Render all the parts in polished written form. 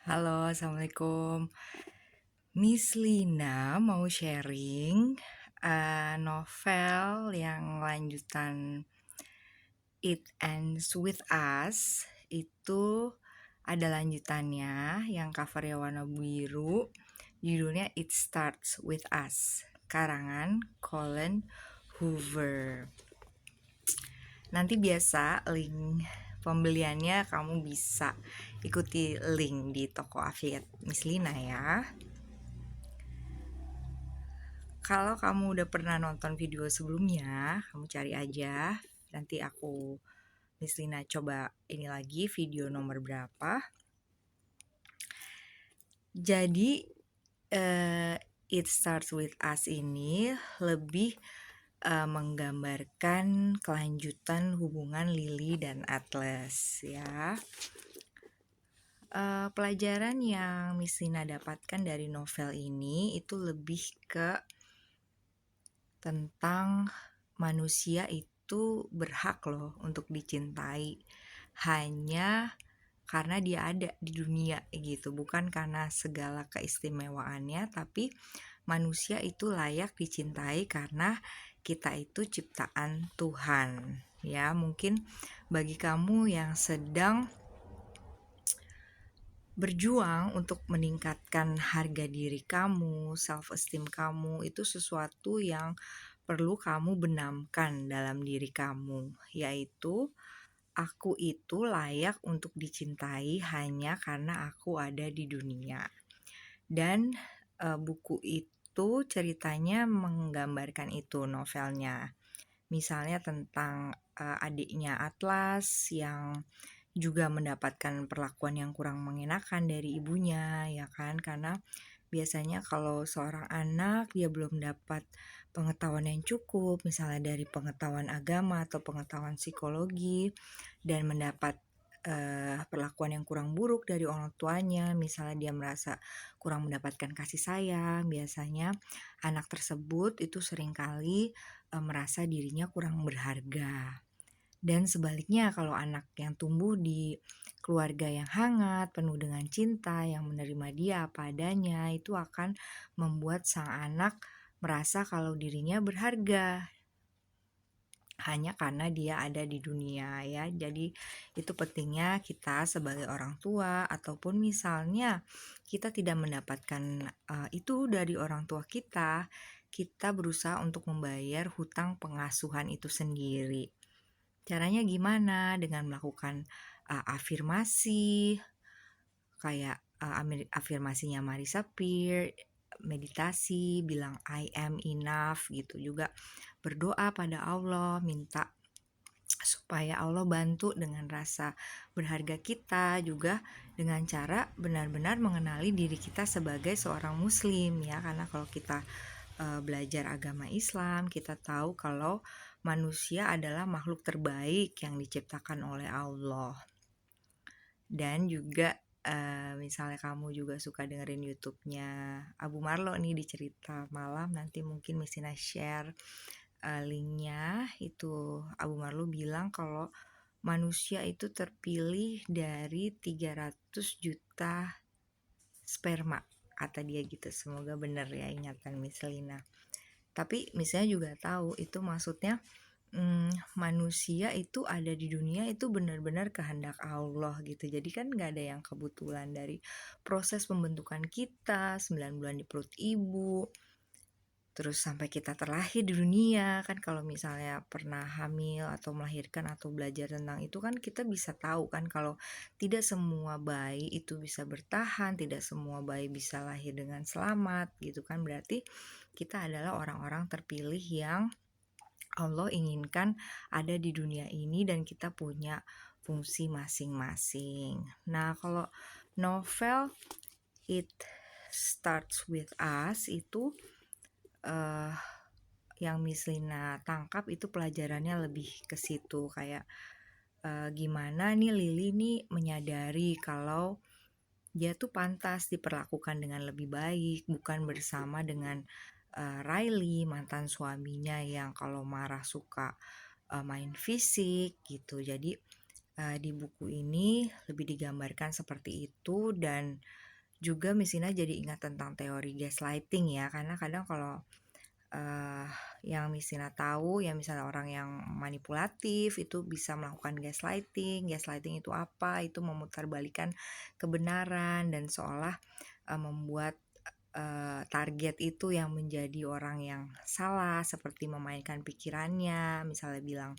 Halo, Assalamualaikum. Miss Lina mau sharing novel yang lanjutan It Ends With Us. Itu ada lanjutannya yang covernya warna biru. Judulnya It Starts With Us. Karangan Colin Hoover. Nanti biasa link pembeliannya kamu bisa ikuti link di toko afiliat Miss Lina ya. Kalau kamu udah pernah nonton video sebelumnya, kamu cari aja. Nanti aku Miss Lina coba ini lagi video nomor berapa. Jadi It Starts With Us ini lebih menggambarkan kelanjutan hubungan Lily dan Atlas ya. Pelajaran yang Miss Lina dapatkan dari novel ini itu lebih ke tentang manusia itu berhak loh untuk dicintai hanya karena dia ada di dunia gitu, bukan karena segala keistimewaannya, tapi manusia itu layak dicintai karena kita itu ciptaan Tuhan. Ya, mungkin bagi kamu yang sedang berjuang untuk meningkatkan harga diri kamu, self esteem kamu, itu sesuatu yang perlu kamu benamkan dalam diri kamu, yaitu aku itu layak untuk dicintai hanya karena aku ada di dunia. Dan buku itu ceritanya menggambarkan itu, novelnya. Misalnya tentang adiknya Atlas yang juga mendapatkan perlakuan yang kurang mengenakan dari ibunya, ya kan? Karena biasanya kalau seorang anak dia belum dapat pengetahuan yang cukup, misalnya dari pengetahuan agama atau pengetahuan psikologi, dan mendapat perlakuan yang kurang buruk dari orang tuanya, misalnya dia merasa kurang mendapatkan kasih sayang, biasanya anak tersebut itu seringkali merasa dirinya kurang berharga. Dan sebaliknya, kalau anak yang tumbuh di keluarga yang hangat, penuh dengan cinta, yang menerima dia apa adanya, itu akan membuat sang anak merasa kalau dirinya berharga hanya karena dia ada di dunia ya. Jadi itu pentingnya kita sebagai orang tua, ataupun misalnya kita tidak mendapatkan itu dari orang tua kita berusaha untuk membayar hutang pengasuhan itu sendiri. Caranya gimana? Dengan melakukan afirmasi, kayak afirmasinya Marisa Peer, meditasi, bilang I am enough gitu. Juga berdoa pada Allah, minta supaya Allah bantu dengan rasa berharga kita, juga dengan cara benar-benar mengenali diri kita sebagai seorang muslim ya. Karena kalau kita belajar agama Islam, kita tahu kalau manusia adalah makhluk terbaik yang diciptakan oleh Allah. Dan juga misalnya kamu juga suka dengerin YouTube-nya Abu Marlo nih di cerita malam, nanti mungkin Misina share linknya. Itu Abu Marlo bilang kalau manusia itu terpilih dari 300 juta sperma, kata dia gitu. Semoga benar ya ingatan Miss Lina. Tapi misalnya juga tahu itu maksudnya manusia itu ada di dunia itu benar-benar kehendak Allah gitu. Jadi kan gak ada yang kebetulan. Dari proses pembentukan kita 9 bulan di perut ibu, terus sampai kita terlahir di dunia kan, kalau misalnya pernah hamil atau melahirkan atau belajar tentang itu kan kita bisa tahu kan kalau tidak semua bayi itu bisa bertahan, tidak semua bayi bisa lahir dengan selamat gitu kan. Berarti kita adalah orang-orang terpilih yang Allah inginkan ada di dunia ini, dan kita punya fungsi masing-masing. Nah, kalau novel It Starts With Us itu yang Miss Lina tangkap itu pelajarannya lebih ke situ, kayak gimana nih Lily nih menyadari kalau dia tuh pantas diperlakukan dengan lebih baik, bukan bersama dengan Riley, mantan suaminya yang kalau marah suka main fisik gitu. Jadi Di buku ini lebih digambarkan seperti itu, dan juga Miss Ina jadi ingat tentang teori gaslighting ya, karena kadang kalau uh, yang Miss Ina tahu ya, misalnya orang yang manipulatif itu bisa melakukan gaslighting. Gaslighting itu apa? Itu memutarbalikkan kebenaran dan seolah membuat target itu yang menjadi orang yang salah, seperti memainkan pikirannya. Misalnya bilang,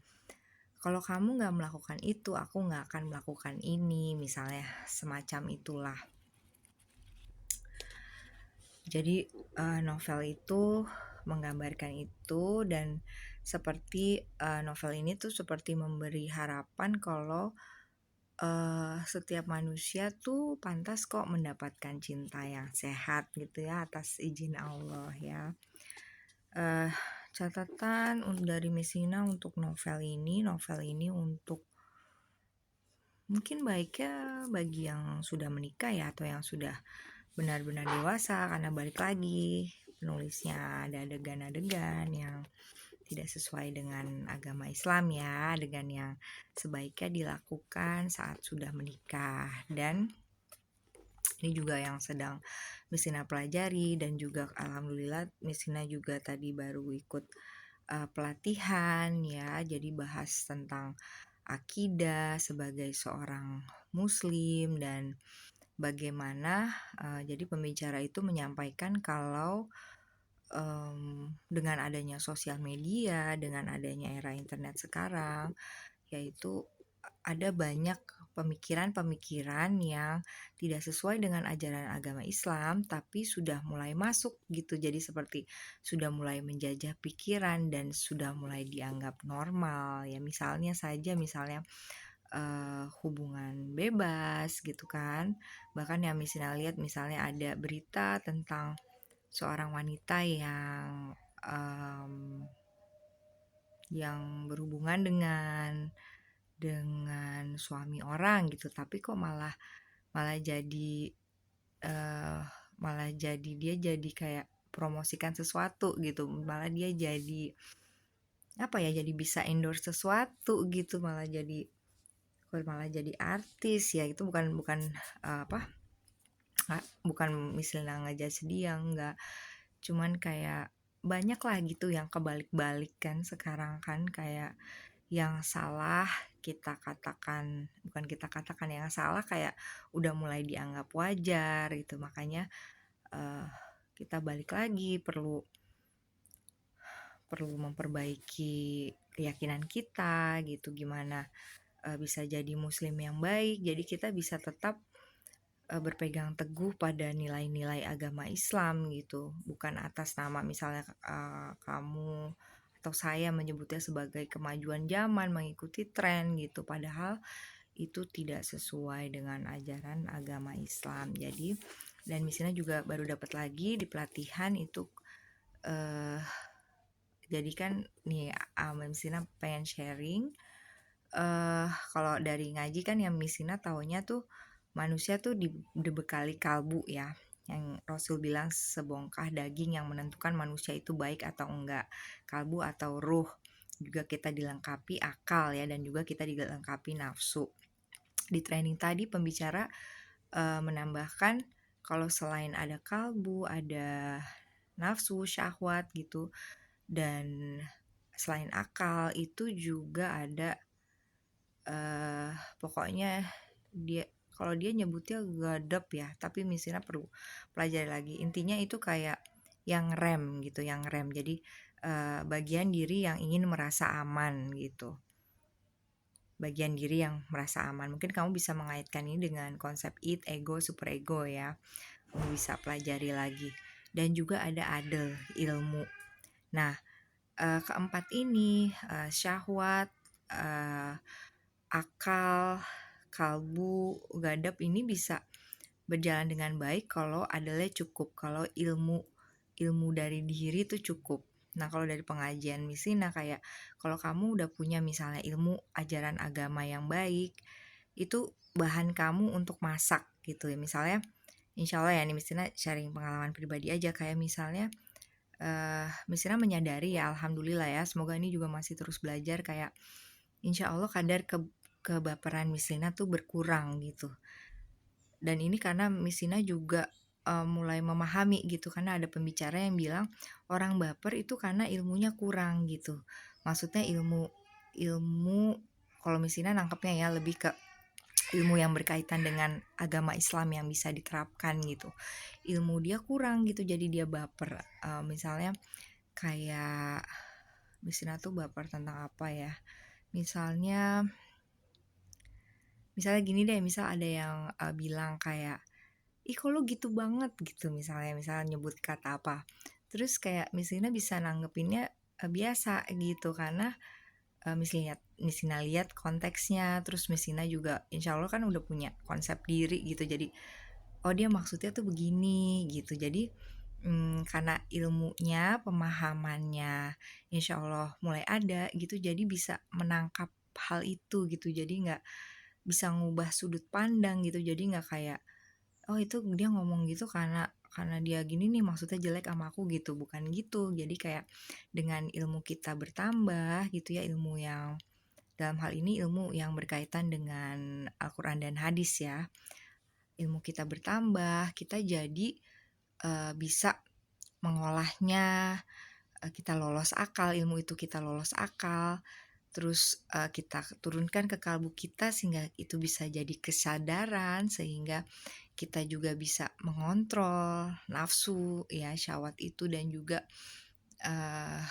kalau kamu nggak melakukan itu, aku nggak akan melakukan ini, misalnya semacam itulah. Jadi novel itu menggambarkan itu, dan seperti novel ini tuh seperti memberi harapan kalau setiap manusia tuh pantas kok mendapatkan cinta yang sehat gitu ya, atas izin Allah ya. Eh Catatan dari Messina untuk novel ini untuk mungkin baiknya bagi yang sudah menikah ya, atau yang sudah benar-benar dewasa, karena balik lagi penulisnya ada adegan-adegan yang tidak sesuai dengan agama Islam ya, adegan yang sebaiknya dilakukan saat sudah menikah. Dan ini juga yang sedang Misina pelajari, dan juga alhamdulillah Misina juga tadi baru ikut pelatihan ya, jadi bahas tentang akidah sebagai seorang muslim, dan bagaimana jadi pembicara itu menyampaikan kalau dengan adanya sosial media, dengan adanya era internet sekarang, yaitu ada banyak pemikiran-pemikiran yang tidak sesuai dengan ajaran agama Islam, tapi sudah mulai masuk gitu. Jadi seperti sudah mulai menjajah pikiran dan sudah mulai dianggap normal ya. Misalnya hubungan bebas gitu kan. Bahkan yang misalnya lihat, misalnya ada berita tentang seorang wanita yang berhubungan dengan suami orang gitu, tapi kok malah malah jadi eh malah jadi dia jadi kayak promosikan sesuatu gitu, malah dia jadi apa ya, jadi bisa endorse sesuatu gitu, malah jadi artis ya. Itu bukan apa, bukan misalnya ngejudge dia, enggak, cuman kayak banyak lah gitu yang kebalik-balik kan sekarang kan. Kayak yang salah kita katakan, bukan kita katakan, yang salah kayak udah mulai dianggap wajar gitu. Makanya uh, kita balik lagi perlu perlu memperbaiki keyakinan kita gitu, gimana bisa jadi muslim yang baik. Jadi kita bisa tetap berpegang teguh pada nilai-nilai agama Islam gitu, bukan atas nama misalnya kamu atau saya menyebutnya sebagai kemajuan zaman, mengikuti tren gitu, padahal itu tidak sesuai dengan ajaran agama Islam. Jadi, dan misalnya juga baru dapat lagi di pelatihan itu, jadi kan nih Misina pengen sharing. Kalau dari ngaji kan yang Misina taunya tuh manusia tuh dibekali kalbu ya, yang Rasul bilang sebongkah daging yang menentukan manusia itu baik atau enggak, kalbu atau ruh. Juga kita dilengkapi akal ya, dan juga kita dilengkapi nafsu. Di training tadi pembicara menambahkan kalau selain ada kalbu, ada nafsu, syahwat gitu, dan selain akal itu juga ada pokoknya dia, kalau dia nyebutnya gadap ya, tapi misalnya perlu pelajari lagi. Intinya itu kayak yang rem gitu, yang rem. Jadi bagian diri yang ingin merasa aman gitu. Bagian diri yang merasa aman. Mungkin kamu bisa mengaitkan ini dengan konsep id, ego, super ego ya. Kamu bisa pelajari lagi. Dan juga ada adil, ilmu. Nah, keempat ini syahwat, akal, kalbu, gadap ini bisa berjalan dengan baik kalau adalnya cukup, kalau ilmu dari diri itu cukup. Nah, kalau dari pengajian Misina kayak kalau kamu udah punya misalnya ilmu ajaran agama yang baik, itu bahan kamu untuk masak gitu ya. Misalnya insya Allah ya, nih Misina sharing pengalaman pribadi aja, kayak misalnya Misina menyadari ya, alhamdulillah ya, semoga ini juga masih terus belajar, kayak insya Allah kadar kebaperan Miss Lina tuh berkurang gitu. Dan ini karena Miss Lina juga mulai memahami gitu, karena ada pembicara yang bilang orang baper itu karena ilmunya kurang gitu. Maksudnya ilmu ilmu kalau Miss Lina nangkepnya ya lebih ke ilmu yang berkaitan dengan agama Islam yang bisa diterapkan gitu. Ilmu dia kurang gitu, jadi dia baper. Misalnya kayak Miss Lina tuh baper tentang apa ya? Misalnya gini deh, misal ada yang bilang kayak, ih kok lu gitu banget gitu, misalnya nyebut kata apa, terus kayak Miss Lina bisa nanggepinnya biasa gitu, karena Miss Lina lihat konteksnya, terus Miss Lina juga insya Allah kan udah punya konsep diri gitu, jadi oh dia maksudnya tuh begini gitu, jadi karena ilmunya, pemahamannya insya Allah mulai ada gitu, jadi bisa menangkap hal itu gitu, jadi nggak bisa ngubah sudut pandang gitu, jadi nggak kayak oh itu dia ngomong gitu karena dia gini nih maksudnya jelek sama aku gitu, bukan gitu. Jadi kayak dengan ilmu kita bertambah gitu ya, ilmu yang dalam hal ini ilmu yang berkaitan dengan Al-Quran dan hadis ya, ilmu kita bertambah, kita jadi bisa mengolahnya, kita lolos akal, ilmu itu kita lolos akal, terus kita turunkan ke kalbu kita sehingga itu bisa jadi kesadaran, sehingga kita juga bisa mengontrol nafsu ya, syahwat itu, dan juga uh,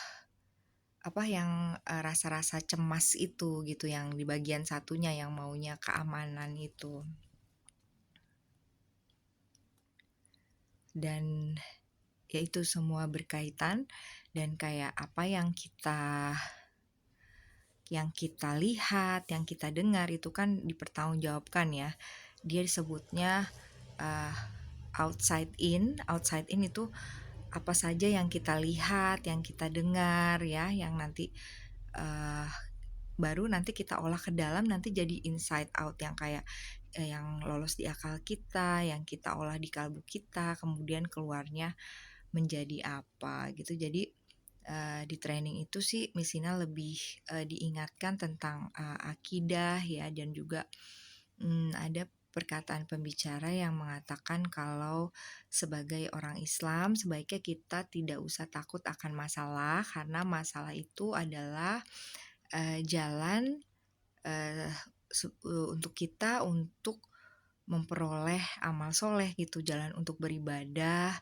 rasa-rasa cemas itu gitu, yang di bagian satunya yang maunya keamanan itu. Dan ya itu semua berkaitan, dan kayak apa yang kita lihat, yang kita dengar itu kan dipertanggungjawabkan ya. Dia disebutnya uh, outside in itu apa saja yang kita lihat, yang kita dengar ya, yang nanti uh, baru nanti kita olah ke dalam, nanti jadi inside out, yang kayak yang lolos di akal kita, yang kita olah di kalbu kita, kemudian keluarnya menjadi apa gitu. Jadi di training itu sih Miss Ina lebih diingatkan tentang akidah ya, dan juga ada perkataan pembicara yang mengatakan kalau sebagai orang Islam sebaiknya kita tidak usah takut akan masalah, karena masalah itu adalah jalan untuk kita untuk memperoleh amal soleh gitu, jalan untuk beribadah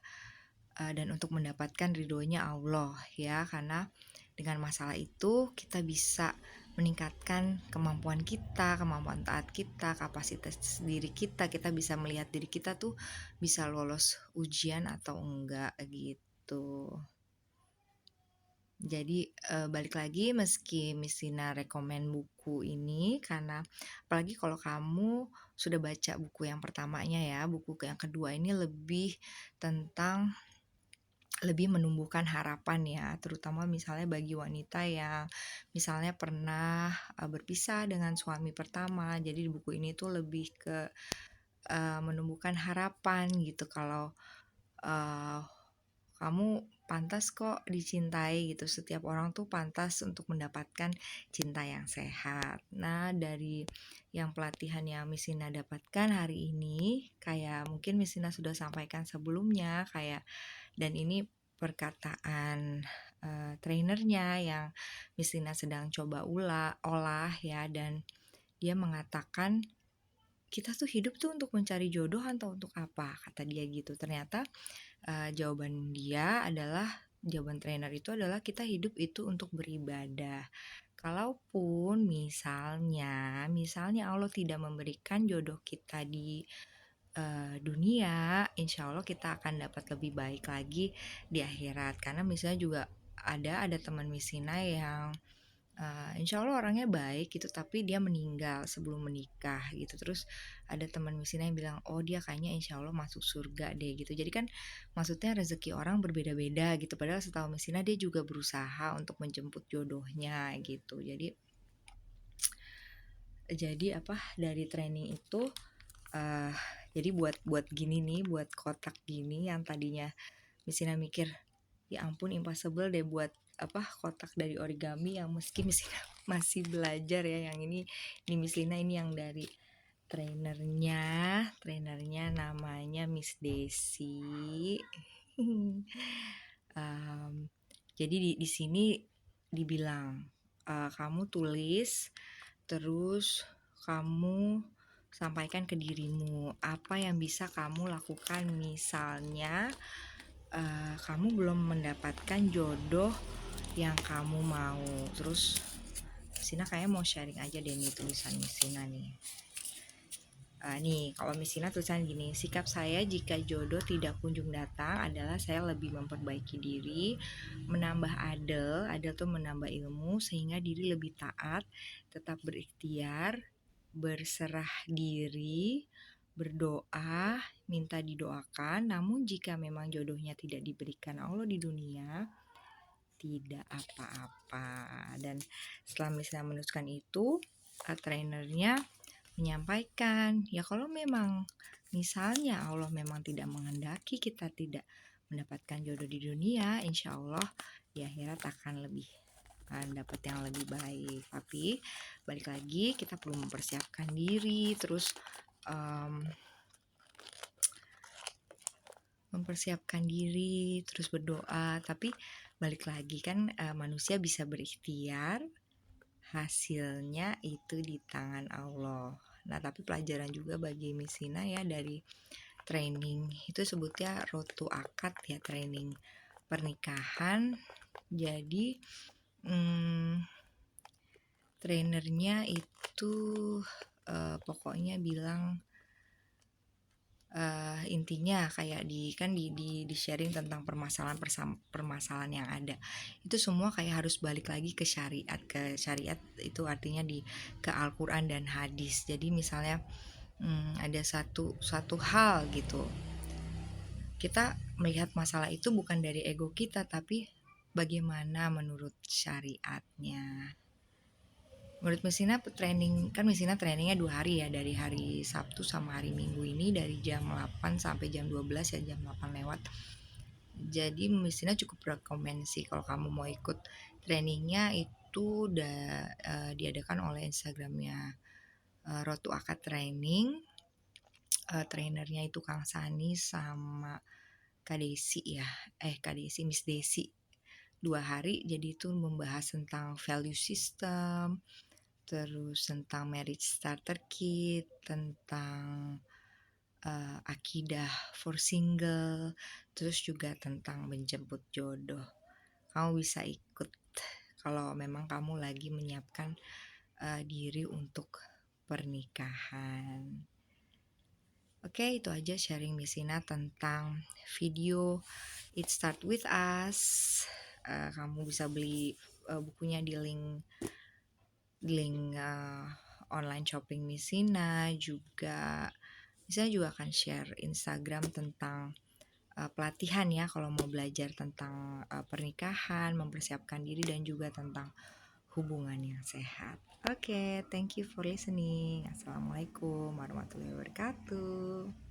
dan untuk mendapatkan ridhonya Allah ya, karena dengan masalah itu kita bisa meningkatkan kemampuan kita, kemampuan taat kita, kapasitas diri kita bisa melihat diri kita tuh bisa lolos ujian atau enggak gitu. Jadi balik lagi, meski Miss Lina rekomen buku ini karena apalagi kalau kamu sudah baca buku yang pertamanya ya, buku yang kedua ini lebih tentang lebih menumbuhkan harapan ya, terutama misalnya bagi wanita yang misalnya pernah berpisah dengan suami pertama. Jadi di buku ini tuh lebih ke menumbuhkan harapan gitu, kalau kamu pantas kok dicintai gitu. Setiap orang tuh pantas untuk mendapatkan cinta yang sehat. Nah, dari yang pelatihan yang Miss Lina dapatkan hari ini, kayak mungkin Miss Lina sudah sampaikan sebelumnya, kayak, dan ini perkataan trainernya yang Miss Lina sedang coba olah ya, dan dia mengatakan kita tuh hidup tuh untuk mencari jodoh atau untuk apa, kata dia gitu. Ternyata jawaban trainer itu adalah kita hidup itu untuk beribadah. Kalaupun misalnya Allah tidak memberikan jodoh kita di dunia, insya Allah kita akan dapat lebih baik lagi di akhirat. Karena misalnya juga ada teman Misina yang insya Allah orangnya baik gitu, tapi dia meninggal sebelum menikah gitu. Terus ada teman Misina yang bilang, oh dia kayaknya insya Allah masuk surga deh gitu. Jadi kan maksudnya rezeki orang berbeda-beda gitu, padahal setahu Misina dia juga berusaha untuk menjemput jodohnya gitu. Jadi dari training itu jadi buat gini nih, buat kotak gini yang tadinya Misina mikir ya ampun impossible deh buat kotak dari origami, yang meski Misina masih belajar ya. Yang ini Miss Lina ini yang dari trainernya namanya Miss Desi. Jadi di sini dibilang kamu tulis, terus kamu sampaikan ke dirimu apa yang bisa kamu lakukan. Misalnya kamu belum mendapatkan jodoh yang kamu mau, terus Sina kayak mau sharing aja deh nih tulisan Sina nih. Nih, kalau Misina tulisan gini, sikap saya jika jodoh tidak kunjung datang adalah saya lebih memperbaiki diri, menambah adel tuh menambah ilmu, sehingga diri lebih taat, tetap berikhtiar, berserah diri, berdoa, minta didoakan. Namun jika memang jodohnya tidak diberikan Allah di dunia, tidak apa-apa. Dan setelah Misina menuliskan itu, trainernya menyampaikan, ya kalau memang misalnya Allah memang tidak menghendaki kita tidak mendapatkan jodoh di dunia, insya Allah di akhirat akan dapat yang lebih baik. Tapi balik lagi kita perlu mempersiapkan diri, terus berdoa. Tapi balik lagi kan manusia bisa berikhtiar, hasilnya itu di tangan Allah. Nah, tapi pelajaran juga bagi Misina ya dari training itu sebutnya road to akad ya, training pernikahan. Jadi trainernya itu pokoknya bilang intinya kayak di sharing tentang permasalahan yang ada, itu semua kayak harus balik lagi ke syariat. Itu artinya ke Al-Quran dan hadis. Jadi misalnya ada satu hal gitu, kita melihat masalah itu bukan dari ego kita, tapi bagaimana menurut syariatnya. Menurut Mesina trainingnya 2 hari ya, dari hari Sabtu sama hari Minggu ini, dari jam 8 sampai jam 12 ya, jam 8 lewat. Jadi Mesina cukup rekomend sih kalau kamu mau ikut trainingnya. Itu udah diadakan oleh Instagramnya Road to Akad Training. Trainernya itu Kang Sani sama Miss Desi. 2 hari, jadi itu membahas tentang value system, terus tentang marriage starter kit, tentang akidah for single, terus juga tentang menjemput jodoh. Kamu bisa ikut kalau memang kamu lagi menyiapkan diri untuk pernikahan. Oke, itu aja sharing Misina tentang video It Start With Us. Kamu bisa beli bukunya di link online shopping Misina. Juga Misina juga akan share Instagram tentang pelatihan ya, kalau mau belajar tentang pernikahan, mempersiapkan diri, dan juga tentang hubungan yang sehat. Oke, thank you for listening. Assalamualaikum warahmatullahi wabarakatuh.